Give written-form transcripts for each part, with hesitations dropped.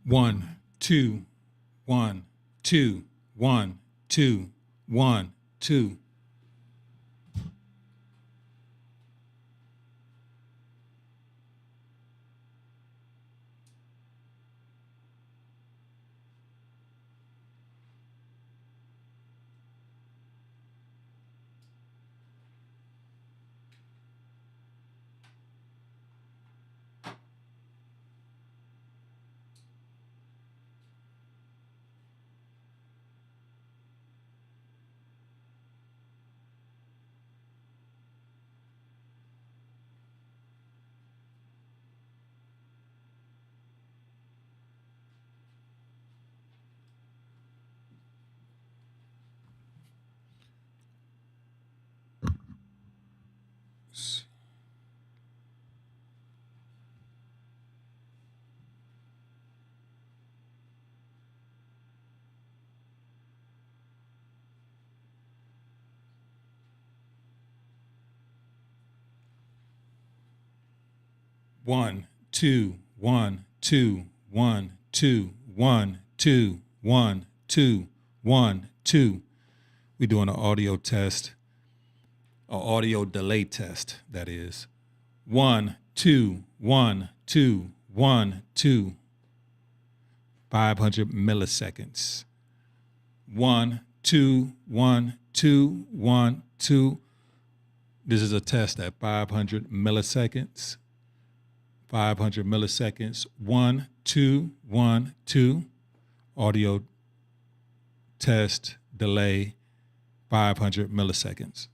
1, 2, 1, 2, 1, 2, 1, 2. One, two, 1, 2, 1, 2, 1, 2, 1, 2, 1, 2. We're doing an audio test, an audio delay test, that is. 1, 2, 1, 2, 1, 2. 500 milliseconds. 1, 2, 1, 2, 1, 2. This is a test at 500 milliseconds. 500 milliseconds. 1, 2, 1, 2. Audio test delay, 500 milliseconds.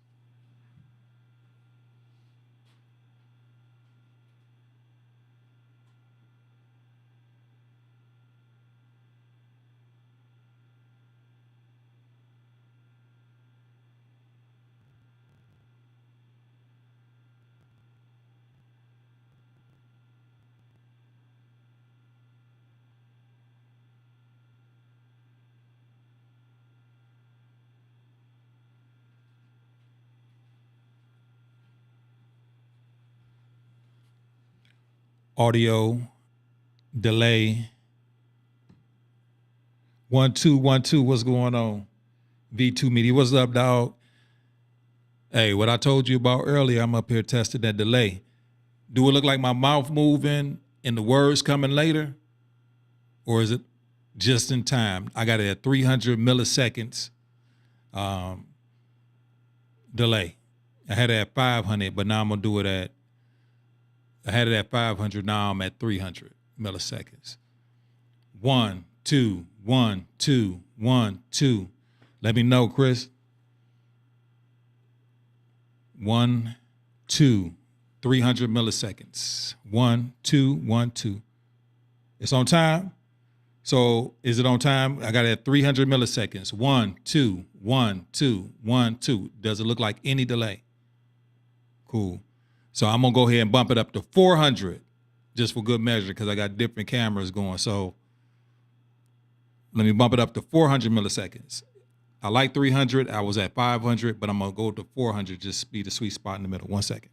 Audio delay. 1, 2, 1, 2. What's going on? V2 Media. What's up, dog? Hey, what I told you about earlier, I'm up here testing that delay. Do it look like my mouth moving and the words coming later? Or is it just in time? I got it at 300 milliseconds delay. I had it at 500, but now I'm going to do it at, I had it at 500, now I'm at 300 milliseconds. 1, 2, 1, 2, 1, 2. Let me know, Chris. 1, 2, 300 milliseconds. 1, 2, 1, 2. It's on time. So is it on time? I got it at 300 milliseconds. 1, 2, 1, 2, 1, 2. Does it look like any delay? Cool. So I'm going to go ahead and bump it up to 400 just for good measure because I got different cameras going. So let me bump it up to 400 milliseconds. I like 300. I was at 500, but I'm going to go to 400, just be the sweet spot in the middle. 1 second.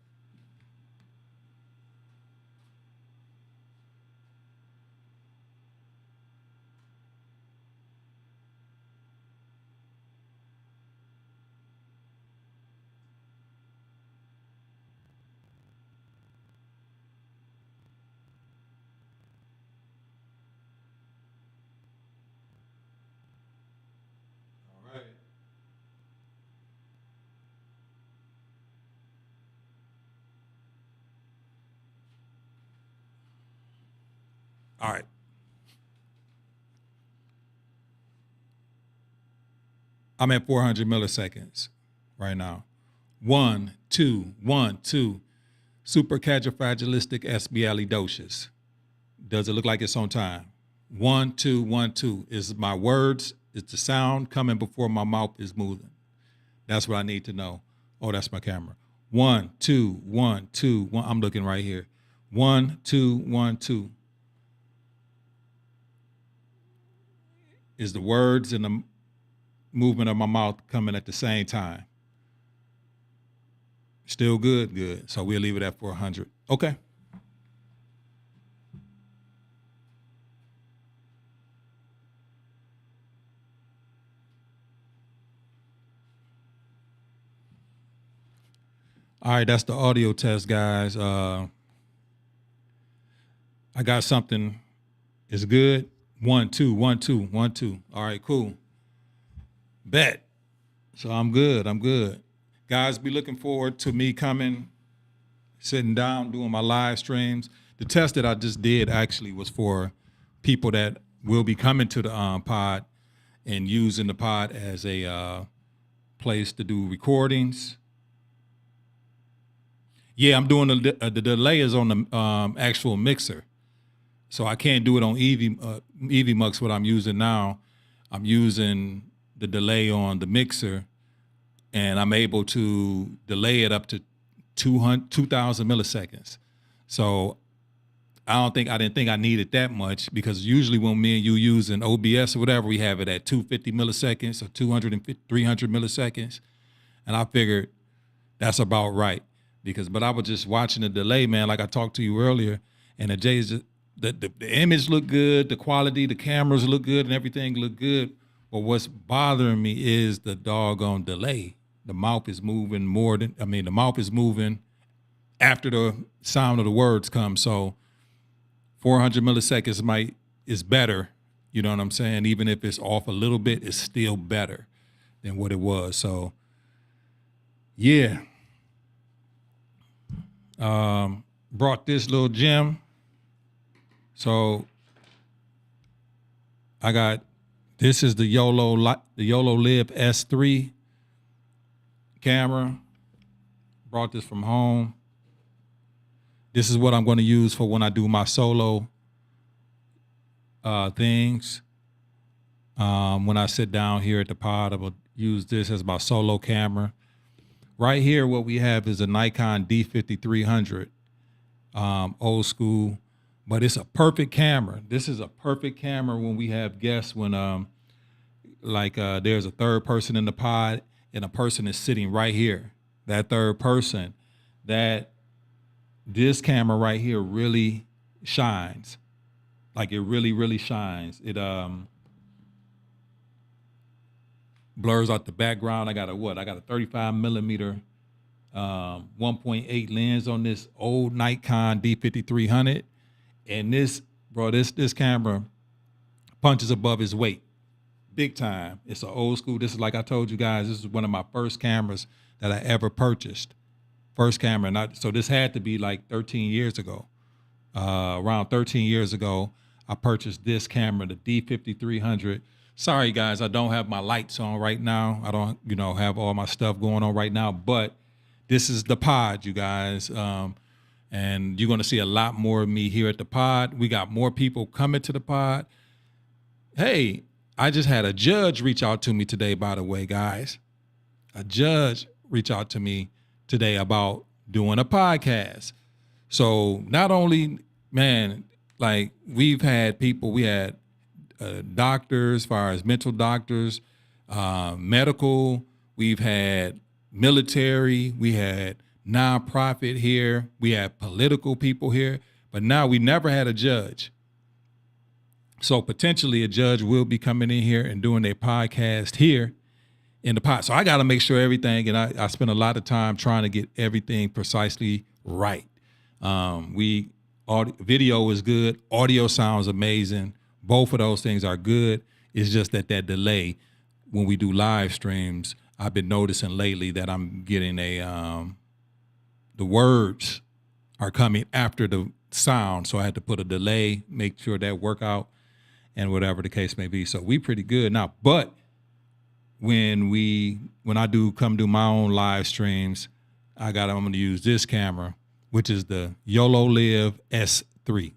All right. I'm at 400 milliseconds right now. 1, 2, 1, 2. Supercalifragilisticexpialidocious. Does it look like it's on time? 1, 2, 1, 2. Is my words, is the sound coming before my mouth is moving? That's what I need to know. Oh, that's my camera. 1, 2, 1, 2, 1. I'm looking right here. 1, 2, 1, 2. Is the words and the movement of my mouth coming at the same time? Still good? Good. So we'll leave it at 400. Okay. All right, that's the audio test, guys. I got something. It's good. 1 2 1 2 1 2. All right, cool. Bet. So I'm good. I'm good. Guys, be looking forward to me coming, sitting down, doing my live streams. The test that I just did actually was for people that will be coming to the pod and using the pod as a place to do recordings. Yeah, I'm doing the delay is on the actual mixer. So I can't do it on Eevee Mux, what I'm using now. I'm using the delay on the mixer, and I'm able to delay it up to 2,000 milliseconds. So I didn't think I needed that much, because usually when me and you using OBS or whatever, we have it at 250 milliseconds or 250, 300 milliseconds. And I figured that's about right, but I was just watching the delay, man, like I talked to you earlier, and the image looked good, the quality, the cameras look good, and everything looked good. But what's bothering me is the doggone delay. The mouth is moving the mouth is moving after the sound of the words come. So 400 milliseconds is better. You know what I'm saying? Even if it's off a little bit, it's still better than what it was. So yeah. Brought this little gem. So this is the YOLO Live S3 camera. Brought this from home. This is what I'm going to use for when I do my solo things. When I sit down here at the pod, I will use this as my solo camera. Right here, what we have is a Nikon D5300, old school. But it's a perfect camera. This is a perfect camera when we have guests, when there's a third person in the pod and a person is sitting right here. That third person, this camera right here really shines. Like, it really, really shines. It blurs out the background. I got a 35 millimeter 1.8 lens on this old Nikon D5300. And this camera punches above its weight, big time. It's an old school. This is, like I told you guys, this is one of my first cameras that I ever purchased. First camera. So this had to be like 13 years ago. Around 13 years ago, I purchased this camera, the D5300. Sorry, guys, I don't have my lights on right now. I don't, have all my stuff going on right now. But this is the pod, you guys. And you're going to see a lot more of me here at the pod. We got more people coming to the pod. Hey, I just had a judge reach out to me today, by the way, guys. A judge reach out to me today about doing a podcast. So not only, man, like, we had doctors, as far as mental doctors, medical, we've had military, we had nonprofit here, we have political people here, but now we never had a judge. So potentially a judge will be coming in here and doing a podcast here in the pod. So I got to make sure everything, and I spend a lot of time trying to get everything precisely right. Video is good, audio sounds amazing. Both of those things are good. It's just that delay when we do live streams, I've been noticing lately that I'm getting the words are coming after the sound. So I had to put a delay, make sure that work out, and whatever the case may be. So we pretty good now. But when I do come do my own live streams, I'm going to use this camera, which is the YOLO Live S3.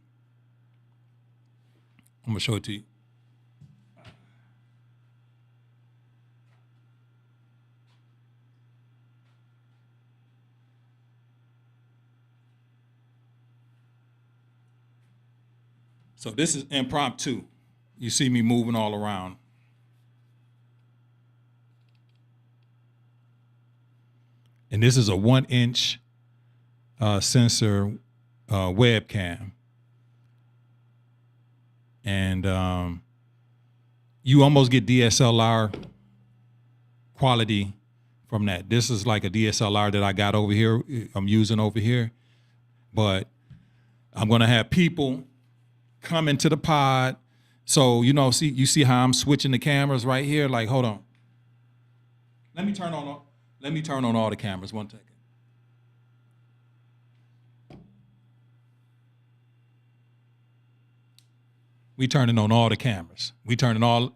I'm going to show it to you. So this is impromptu. You see me moving all around. And this is a 1-inch sensor webcam. And you almost get DSLR quality from that. This is like a DSLR that I got over here, I'm using over here. But I'm gonna have people come into the pod. So, you see how I'm switching the cameras right here? Like, hold on. Let me turn on all the cameras, 1 second. We turning on all the cameras. We turning all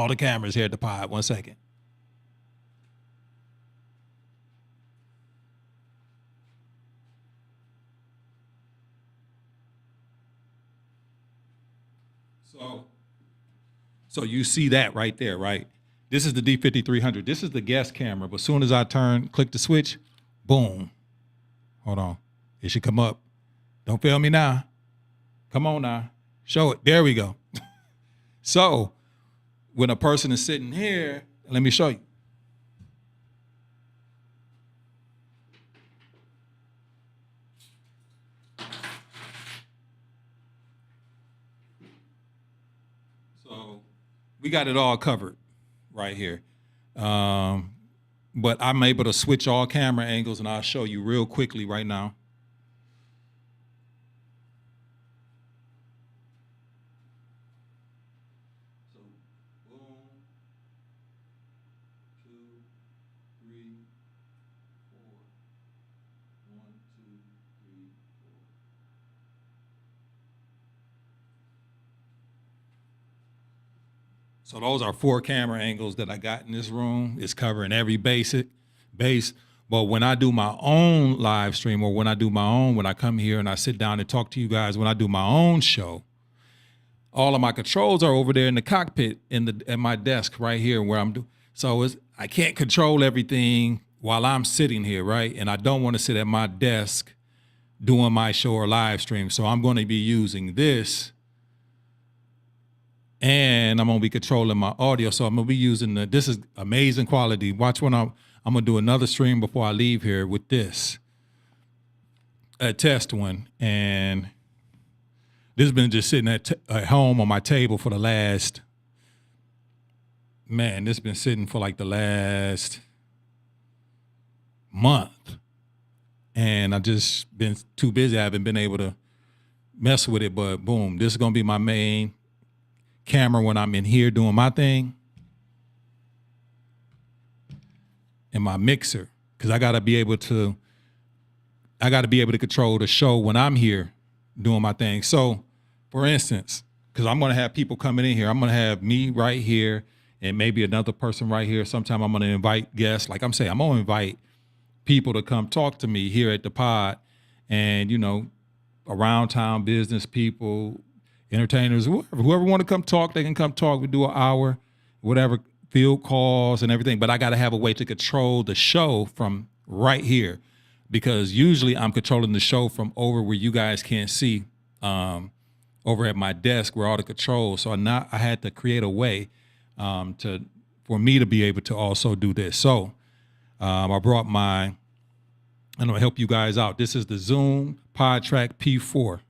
the cameras here at the pod. 1 second. So you see that right there, right? This is the D5300. This is the guest camera. But as soon as I click the switch, boom. Hold on. It should come up. Don't fail me now. Come on now. Show it. There we go. So when a person is sitting here, let me show you. So we got it all covered right here. But I'm able to switch all camera angles, and I'll show you real quickly right now. So, boom, 2, 3, 4, 1, 2, 3, 4. So those are 4 camera angles that I got in this room. It's covering every base. But when I do my own live stream, or when I come here and I sit down and talk to you guys, when I do my own show, all of my controls are over there in the cockpit at my desk right here where I'm doing. So I can't control everything while I'm sitting here, right? And I don't want to sit at my desk doing my show or live stream. So I'm going to be using this. And I'm going to be controlling my audio. So I'm going to be using this is amazing quality. Watch when I'm going to do another stream before I leave here with this. A test one. And this has been just sitting at home on my table for the last, this has been sitting for like the last month. And I've just been too busy. I haven't been able to mess with it. But boom, this is going to be my main camera when I'm in here doing my thing, and my mixer, because I gotta be able to control the show when I'm here doing my thing. So for instance, because I'm gonna have people coming in here, I'm gonna have me right here and maybe another person right here. Sometime I'm gonna invite guests. Like I'm saying, I'm gonna invite people to come talk to me here at the pod, and around town business people, entertainers, whoever want to come talk, they can come talk. We do an hour, whatever, field calls and everything. But I got to have a way to control the show from right here, because usually I'm controlling the show from over where you guys can't see, over at my desk where all the controls. So I had to create a way for me to be able to also do this. So I brought I'm going to help you guys out. This is the Zoom PodTrack P4.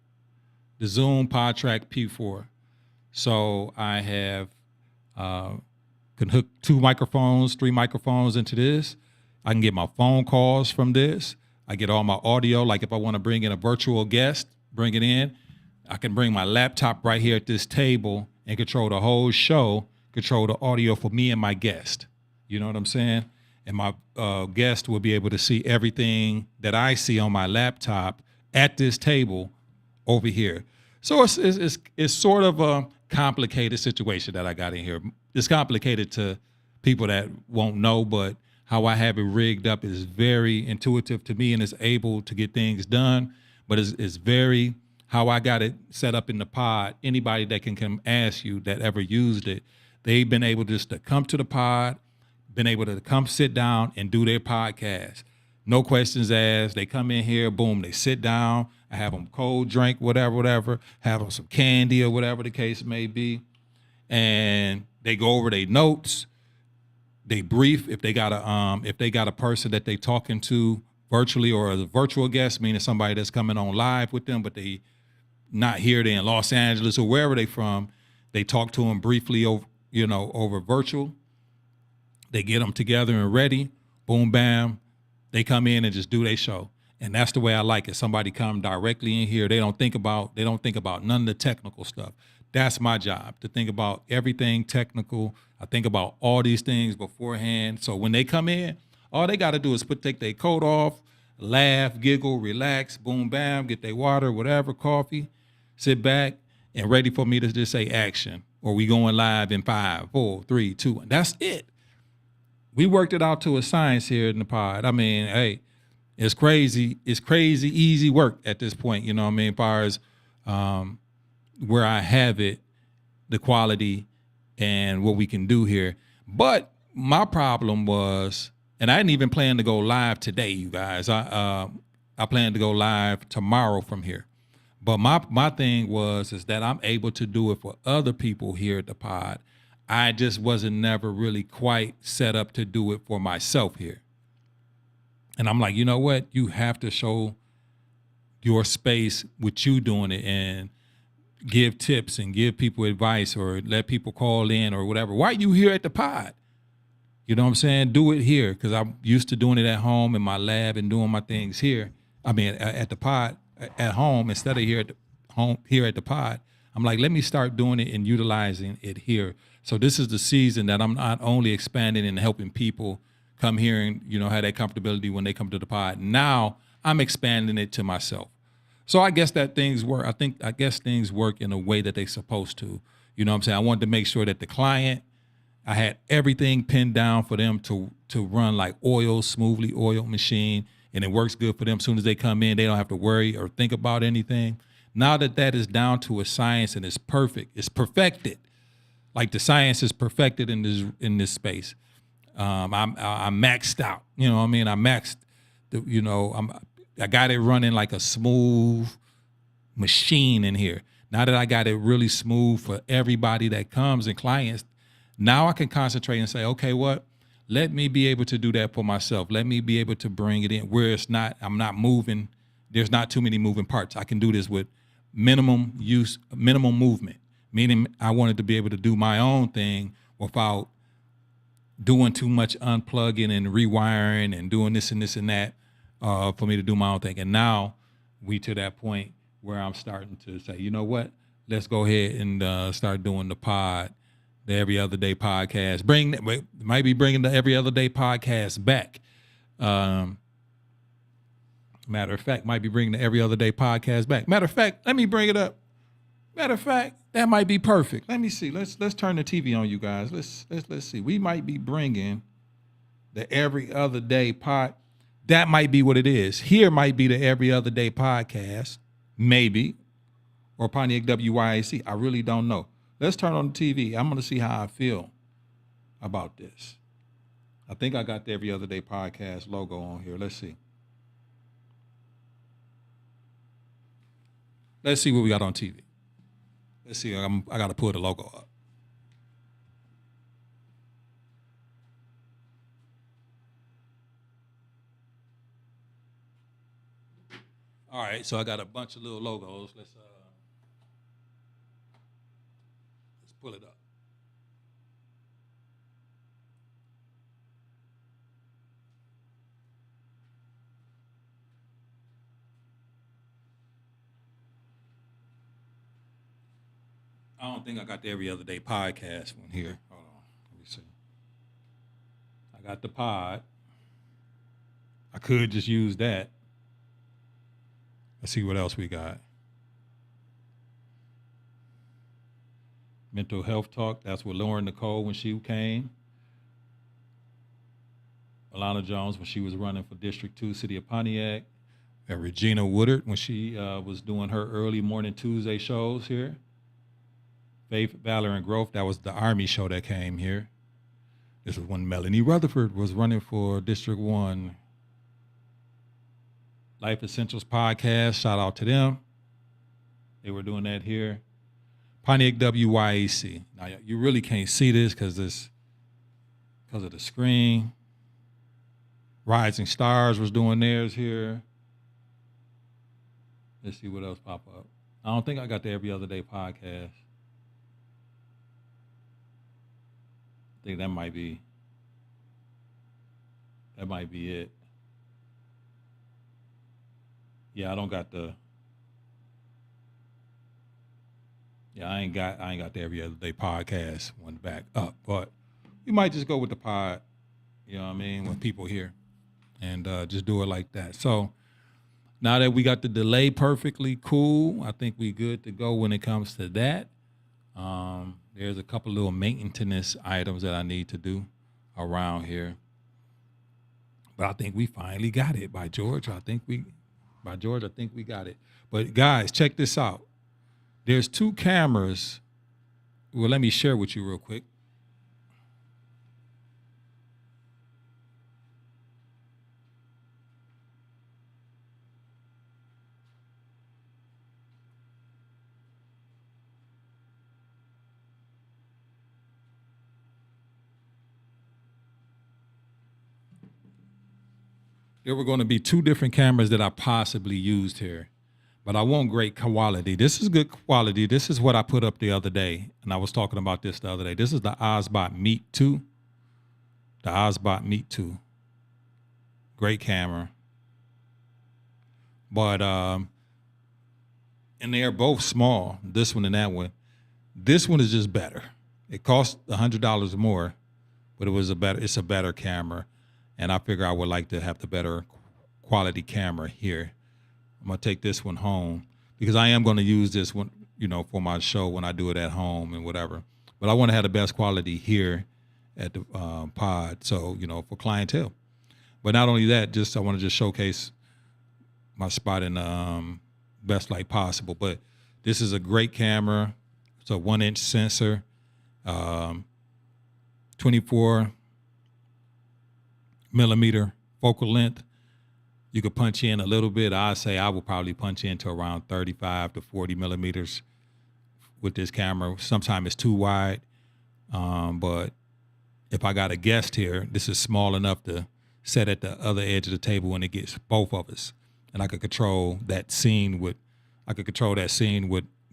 The Zoom PodTrack P4. So I have can hook 2 microphones, 3 microphones into this. I can get my phone calls from this. I get all my audio. Like if I want to bring in a virtual guest, bring it in. I can bring my laptop right here at this table and control the whole show, control the audio for me and my guest. You know what I'm saying? And my guest will be able to see everything that I see on my laptop at this table over here. So it's sort of a complicated situation that I got in here. It's complicated to people that won't know, but how I have it rigged up is very intuitive to me and is able to get things done. But it's very, how I got it set up in the pod, anybody that can come ask you that ever used it, they've been able just to come to the pod, been able to come sit down and do their podcast. No questions asked. They come in here, boom, they sit down. I have them cold drink, whatever, have them some candy or whatever the case may be. And they go over their notes. They brief if they got a person that they talking to virtually, or as a virtual guest, meaning somebody that's coming on live with them, but they not here, they in Los Angeles or wherever they from. They talk to them briefly over virtual. They get them together and ready. boom, bam, they come in and just do their show. And that's the way I like it. Somebody come directly in here. They don't think about none of the technical stuff. That's my job, to think about everything technical. I think about all these things beforehand. So when they come in, all they got to do is take their coat off, laugh, giggle, relax, boom, bam, get their water, whatever, coffee, sit back, and ready for me to just say action. Or we going live in 5, 4, 3, 2, 1. That's it. We worked it out to a science here in the pod. I mean, hey, it's crazy. It's crazy easy work at this point, you know what I mean, as far as where I have it, the quality and what we can do here. But my problem was, and I didn't even plan to go live today, you guys. I plan to go live tomorrow from here. But my thing is that I'm able to do it for other people here at the pod. I just wasn't never really quite set up to do it for myself here. And I'm like, you know what? You have to show your space with you doing it and give tips and give people advice or let people call in or whatever. Why are you here at the pod? You know what I'm saying? Do it here, because I'm used to doing it at home in my lab and doing my things here. I mean, at the pod, at home, instead of here at the pod. I'm like, let me start doing it and utilizing it here. So this is the season that I'm not only expanding and helping people come here and, you know, have that comfortability when they come to the pod. Now I'm expanding it to myself. So I guess that things work. I guess things work in a way that they're supposed to. You know what I'm saying? I wanted to make sure that the client, I had everything pinned down for them to run like smoothly oiled machine, and it works good for them. As soon as they come in, they don't have to worry or think about anything. Now that is down to a science and it's perfect, it's perfected. Like the science is perfected in this space. I'm maxed out. You know what I mean? I got it running like a smooth machine in here. Now that I got it really smooth for everybody that comes and clients, now I can concentrate and say, okay, what? Let me be able to do that for myself. Let me be able to bring it in where I'm not moving. There's not too many moving parts. I can do this with minimum movement, meaning I wanted to be able to do my own thing without doing too much unplugging and rewiring and doing this and this and that for me to do my own thing. And now we to that point where I'm starting to say, you know what? Let's go ahead and start doing the Every Other Day podcast. Might be bringing the Every Other Day podcast back. Matter of fact, might be bringing the Every Other Day podcast back. Matter of fact, let me bring it up. Matter of fact, that might be perfect. Let me see. Let's turn the TV on, you guys. Let's see. We might be bringing the Every Other Day pod. That might be what it is. Here might be the Every Other Day podcast, maybe, or Pontiac WYAC. I really don't know. Let's turn on the TV. I'm going to see how I feel about this. I think I got the Every Other Day podcast logo on here. Let's see. Let's see what we got on TV. Let's see. I got to pull the logo up. All right, so I got a bunch of little logos. Let's pull it up. I don't think I got the Every Other Day podcast one here. Hold on, let me see. I got the pod. I could just use that. Let's see what else we got. Mental Health Talk. That's with Lauren Nicole when she came. Alana Jones when she was running for District 2, City of Pontiac. And Regina Woodard when she was doing her early morning Tuesday shows here. Faith, Valor, and Growth. That was the Army show that came here. This was when Melanie Rutherford was running for District 1. Life Essentials podcast. Shout out to them. They were doing that here. Pontiac WYAC. Now, you really can't see this because of the screen. Rising Stars was doing theirs here. Let's see what else pop up. I don't think I got the Every Other Day podcast. I think that might be That might be it. Yeah, I don't got the. Yeah, I ain't got the every other day podcast one back up, but you might just go with the pod. You know what I mean? When people here, and just do it like that. So now that we got the delay perfectly cool, I think we good to go when it comes to that. There's a couple little maintenance items that I need to do around here, but I think we finally got it. By George, I think we got it. But guys, check this out. There's two cameras. Well, let me share with you real quick. There were going to be two different cameras that I possibly used here, but I want great quality. This is good quality. This is what I put up the other day, and I was talking about this the other day. This is the Osbot Meet 2. The Osbot Meet 2. Great camera. But, and they're both small, this one and that one. This one is just better. It costs $100 more, but it's a better camera. And I figure I would like to have the better quality camera here. I'm gonna take this one home because I am gonna use this one, for my show when I do it at home and whatever. But I want to have the best quality here at the pod, so for clientele. But not only that, I want to just showcase my spot in best light possible. But this is a great camera. It's a 1-inch sensor, 24 millimeter focal length. You could punch in a little bit. I say I will probably punch into around 35 to 40 millimeters with this camera. Sometimes it's too wide, but if I got a guest here, this is small enough to set at the other edge of the table when it gets both of us, and I could control that scene with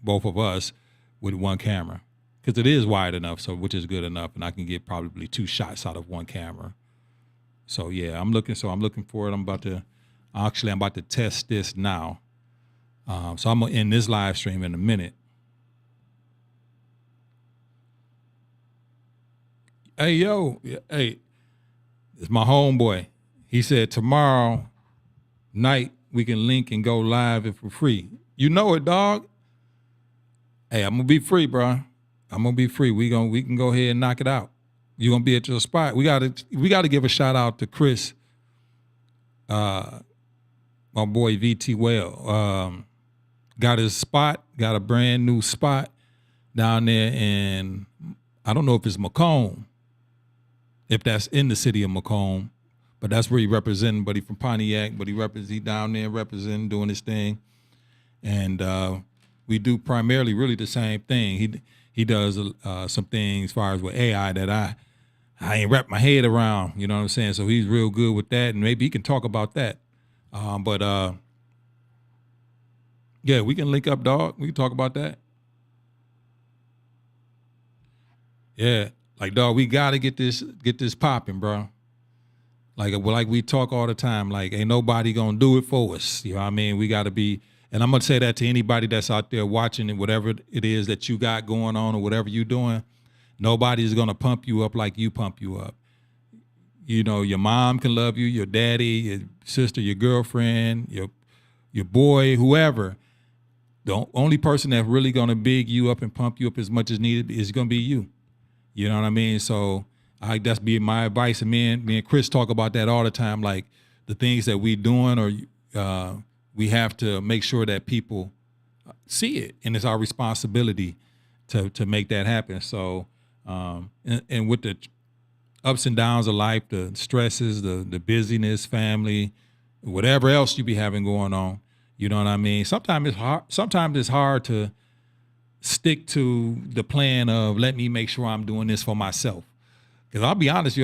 both of us with one camera, because it is wide enough, so which is good enough, and I can get probably 2 shots out of one camera. So yeah, I'm looking for it. I'm about to test this now. So I'm gonna end this live stream in a minute. Hey yo, hey, it's my homeboy. He said tomorrow night we can link and go live if for free. You know it, dog. Hey, I'm gonna be free, bro. I'm gonna be free. We can go ahead and knock it out. You're gonna be at your spot. We gotta give a shout out to Chris, my boy VT Well. Got his spot, got a brand new spot down there in, I don't know if it's Macomb, if that's in the city of Macomb, but that's where he representing. But he from Pontiac, but he down there representing, doing his thing, and we do primarily really the same thing. He does some things as far as with AI that I ain't wrapped my head around, you know what I'm saying? So he's real good with that, and maybe he can talk about that. Yeah, we can link up, dog. We can talk about that. Yeah, like, dog, we gotta get this popping, bro. Like we talk all the time, like ain't nobody gonna do it for us. You know what I mean? We gotta be, and I'm gonna say that to anybody that's out there watching it, whatever it is that you got going on or whatever you're doing. Nobody's gonna pump you up like you pump you up. Your mom can love you, your daddy, your sister, your girlfriend, your boy, whoever. The only person that's really gonna big you up and pump you up as much as needed is gonna be you. You know what I mean? So that's be my advice. And me and Chris talk about that all the time. Like the things that we doing, or we have to make sure that people see it, and it's our responsibility to make that happen. So. And with the ups and downs of life, the stresses, the busyness, family, whatever else you be having going on, you know what I mean? Sometimes it's hard to stick to the plan of let me make sure I'm doing this for myself. Because I'll be honest,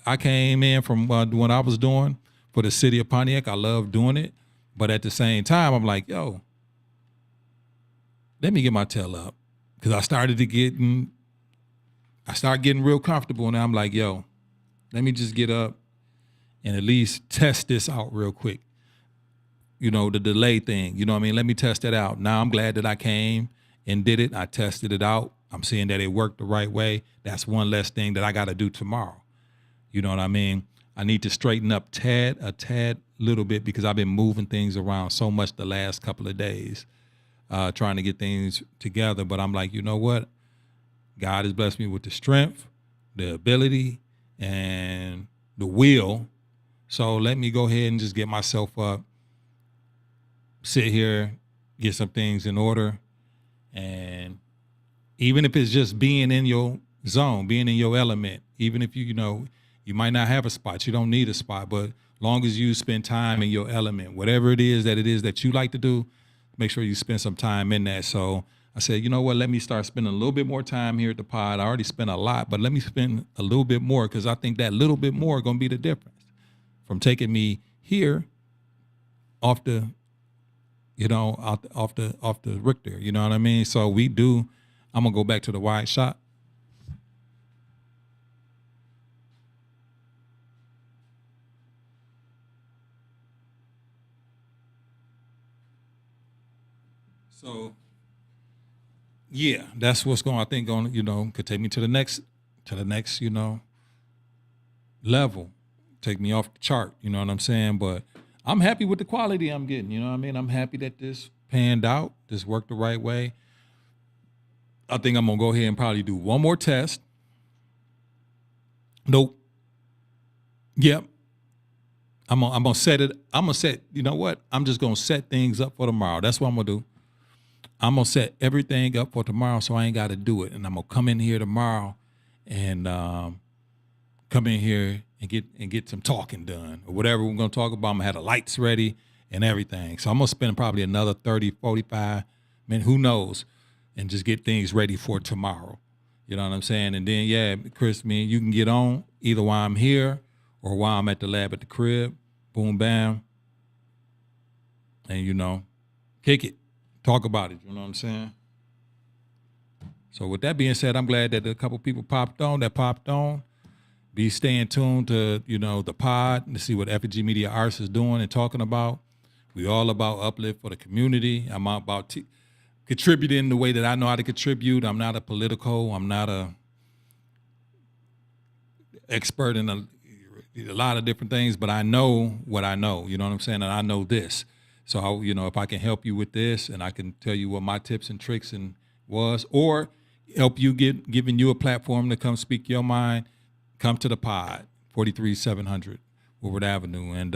I came in from what I was doing for the city of Pontiac. I love doing it. But at the same time, I'm like, yo, let me get my tail up. Because I started getting real comfortable, and I'm like, yo, let me just get up and at least test this out real quick. The delay thing, you know what I mean? Let me test it out. Now I'm glad that I came and did it. I tested it out. I'm seeing that it worked the right way. That's one less thing that I got to do tomorrow. You know what I mean? I need to straighten up a tad little bit, because I've been moving things around so much the last couple of days, trying to get things together. But I'm like, you know what? God has blessed me with the strength, the ability, and the will. So let me go ahead and just get myself up, sit here, get some things in order. And even if it's just being in your zone, being in your element, even if you might not have a spot, you don't need a spot, but long as you spend time in your element, whatever it is that you like to do, make sure you spend some time in that. So I said, you know what, let me start spending a little bit more time here at the pod. I already spent a lot, but let me spend a little bit more, because I think that little bit more is going to be the difference from taking me here off the, off the Richter, you know what I mean? So I'm going to go back to the wide shot. So yeah, that's what's could take me to the next, level, take me off the chart, you know what I'm saying? But I'm happy with the quality I'm getting, you know what I mean? I'm happy that this panned out, this worked the right way. I think I'm gonna go ahead and probably do one more test. Nope. Yep. I'm gonna set it. You know what? I'm just gonna set things up for tomorrow. That's what I'm gonna do. I'm gonna set everything up for tomorrow, so I ain't got to do it. And I'm gonna come in here tomorrow, and come in here and get some talking done, or whatever we're gonna talk about. I'm gonna have the lights ready and everything. So I'm gonna spend probably another 30, 45 minutes, who knows, and just get things ready for tomorrow. You know what I'm saying? And then, yeah, Chris, man, you can get on either while I'm here or while I'm at the lab at the crib. Boom, bam. And, kick it. Talk about it. You know what I'm saying? So with that being said, I'm glad that a couple people popped on. Be staying tuned to, the pod to see what Effigy Media Arts is doing and talking about. We all about uplift for the community. I'm about contributing the way that I know how to contribute. I'm not I'm not a expert in a lot of different things, but I know what I know, you know what I'm saying? And I know this. So, if I can help you with this, and I can tell you what my tips and tricks or help you giving you a platform to come speak your mind, come to the pod, 43700 Woodward Avenue. And,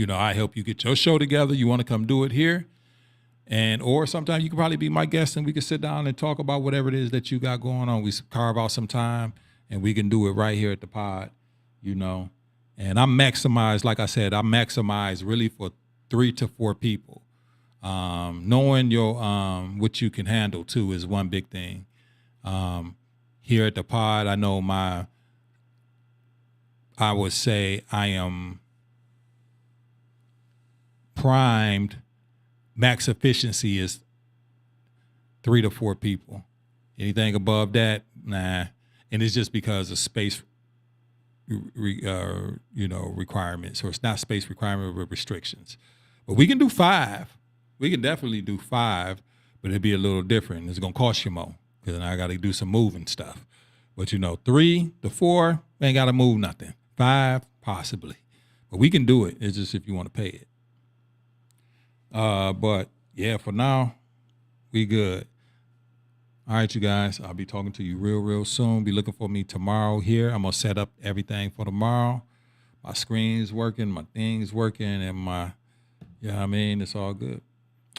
I help you get your show together. You want to come do it here. Or sometimes you can probably be my guest, and we can sit down and talk about whatever it is that you got going on. We carve out some time, and we can do it right here at the pod, And I maximize, like I said, really for 3 to 4 people. Knowing your what you can handle too is one big thing. Here at the pod, I know I would say I am primed. Max efficiency is 3 to 4 people. Anything above that, nah. And it's just because of space, requirements, or it's not space requirement, but restrictions. But we can do 5. We can definitely do 5, but it'd be a little different. It's gonna cost you more, because then I got to do some moving stuff. But 3 to 4, we ain't got to move nothing. 5 possibly, but we can do it. It's just if you want to pay it. But yeah, for now, we good. All right, you guys, I'll be talking to you real soon. Be looking for me tomorrow here. I'm going to set up everything for tomorrow. My screen's working, my thing's working, and it's all good.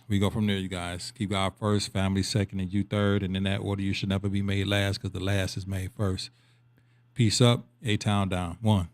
We go from there, you guys. Keep God first, family second, and you third. And in that order, you should never be made last, because the last is made first. Peace up, A-Town down. 1.